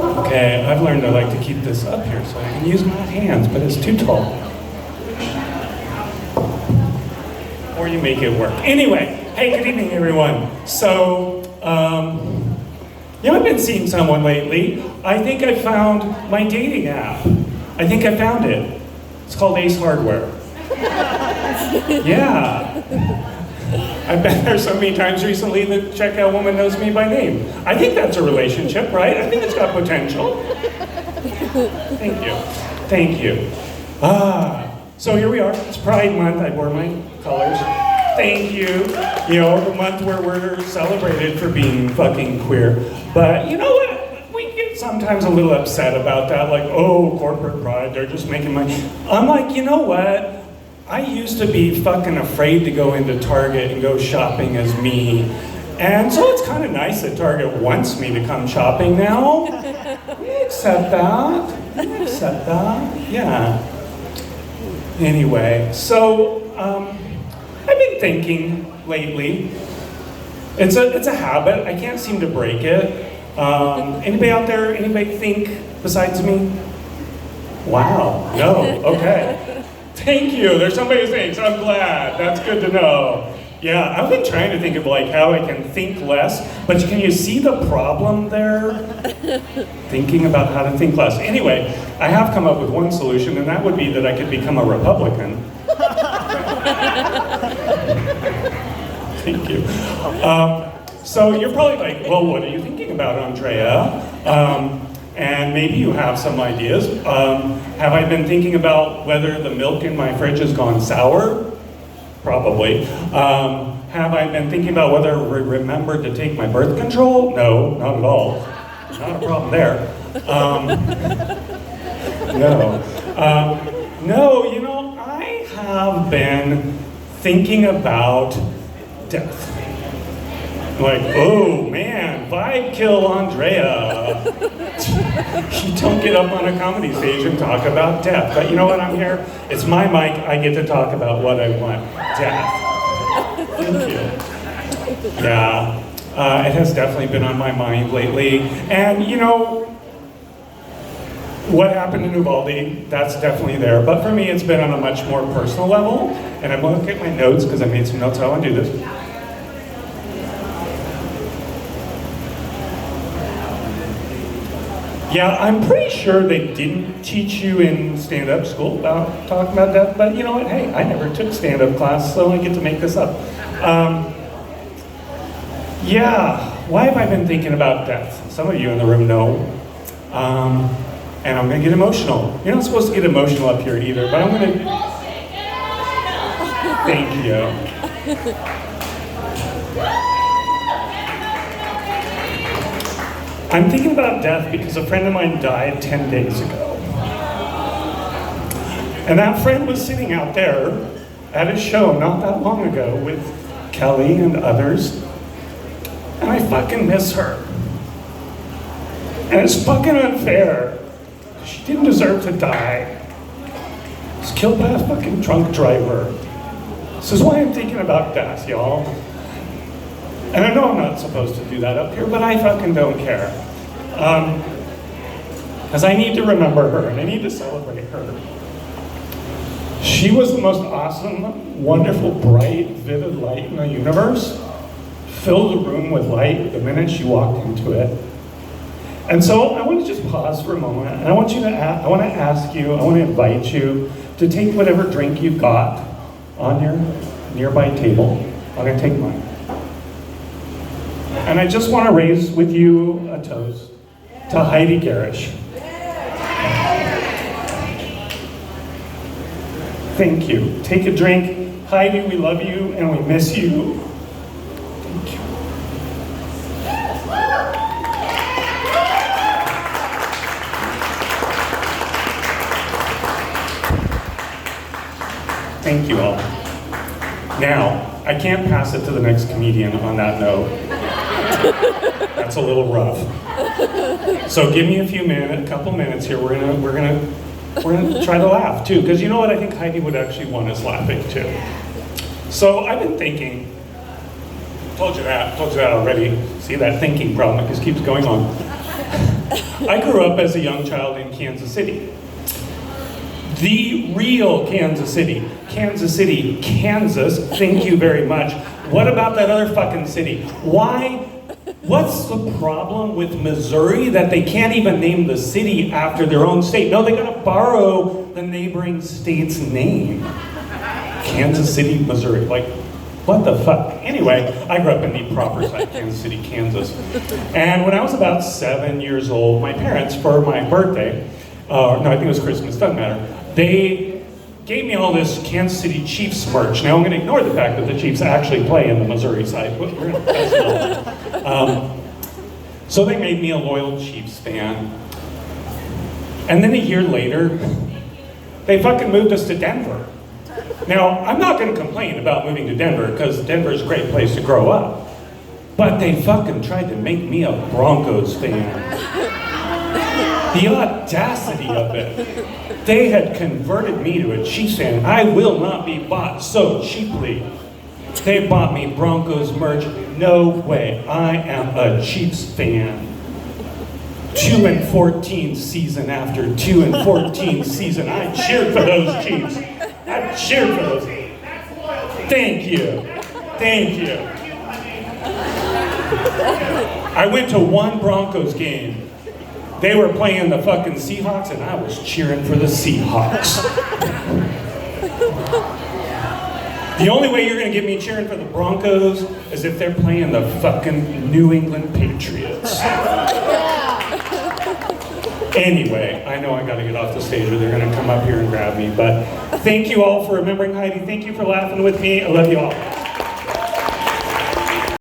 Okay, I've learned I like to keep this up here so I can use my hands, but it's too tall. Or you make it work. Anyway, hey, good evening, everyone. So, I've been seeing someone lately. I think I found my dating app. I think I found it. It's called Ace Hardware. Yeah. I've been there so many times recently the checkout woman knows me by name. I think that's a relationship, right? I think it's got potential. Thank you. Thank you. So here we are. It's Pride Month. I wore my colors. Thank you. You know, the month where we're celebrated for being fucking queer. But you know what? We get sometimes a little upset about that. Like, oh, corporate pride, they're just making money. I'm like, you know what? I used to be fucking afraid to go into Target and go shopping as me. And so it's kind of nice that Target wants me to come shopping now. We accept that. We accept that. Yeah. Anyway, so I've been thinking lately. It's a habit. I can't seem to break it. Anybody out there, anybody think besides me? Wow. No. Okay. Thank you. There's somebody who thinks. I'm glad. That's good to know. Yeah, I've been trying to think of like how I can think less, but can you see the problem there? Thinking about how to think less. Anyway, I have come up with one solution, and that would be that I could become a Republican. Thank you. So you're probably like, well, what are you thinking about, Andrea? And maybe you have some ideas. Have I been thinking about whether the milk in my fridge has gone sour? Probably. Have I been thinking about whether I remembered to take my birth control? No, not at all. Not a problem there. No, you know, I have been thinking about death. Like, oh man, vibe kill Andrea. You don't get up on a comedy stage and talk about death. But you know what, I'm here. It's my mic, I get to talk about what I want. Death. Thank you. Yeah, it has definitely been on my mind lately. And you know, what happened in Uvalde, that's definitely there. But for me, it's been on a much more personal level. And I'm looking at my notes, because I made some notes, I want to do this. Yeah, I'm pretty sure they didn't teach you in stand-up school about talking about death, but you know what, hey, I never took stand-up class, so I get to make this up. Yeah, why have I been thinking about death? Some of you in the room know. And I'm gonna get emotional. You're not supposed to get emotional up here either, but I'm gonna... Thank you. I'm thinking about death because a friend of mine died 10 days ago. And that friend was sitting out there at a show not that long ago with Kelly and others. And I fucking miss her. And it's fucking unfair. She didn't deserve to die. She was killed by a fucking drunk driver. This is why I'm thinking about death, y'all. And I know I'm not supposed to do that up here, but I fucking don't care. Because I need to remember her, and I need to celebrate her. She was the most awesome, wonderful, bright, vivid light in the universe. Filled the room with light the minute she walked into it. And so I want to just pause for a moment, and I want to ask you, I want to invite you to take whatever drink you've got on your nearby table. I'm going to take mine. And I just want to raise with you a toast to Heidi Gerrish. Thank you. Take a drink. Heidi, we love you and we miss you. Thank you. Thank you all. Now, I can't pass it to the next comedian on that note. That's a little rough. So give me a couple minutes here. We're gonna try to laugh too, because you know what? I think Heidi would actually want us laughing too. So I've been thinking. Told you that already. See, that thinking problem, it just keeps going on. I grew up as a young child in Kansas City. The real Kansas City. Kansas City, Kansas, thank you very much. What about that other fucking city? Why? What's the problem with Missouri that they can't even name the city after their own state? No, they gotta borrow the neighboring state's name. Kansas City, Missouri. Like, what the fuck? Anyway, I grew up in the proper side, Kansas City, Kansas. And when I was about 7 years old, my parents, for my birthday, no, I think it was Christmas, doesn't matter, they gave me all this Kansas City Chiefs merch. Now I'm going to ignore the fact that the Chiefs actually play in the Missouri side. So they made me a loyal Chiefs fan. And then a year later, they fucking moved us to Denver. Now, I'm not going to complain about moving to Denver because Denver's a great place to grow up. But they fucking tried to make me a Broncos fan. The audacity of it. They had converted me to a Chiefs fan. I will not be bought so cheaply. They bought me Broncos merch. No way. I am a Chiefs fan. 2-14 season after 2-14 season. I cheered for those Chiefs. I cheered for those. Thank you. Thank you. I went to one Broncos game. They were playing the fucking Seahawks and I was cheering for the Seahawks. The only way you're gonna get me cheering for the Broncos is if they're playing the fucking New England Patriots. Anyway, I know I gotta get off the stage or they're gonna come up here and grab me, but thank you all for remembering Heidi. Thank you for laughing with me. I love you all.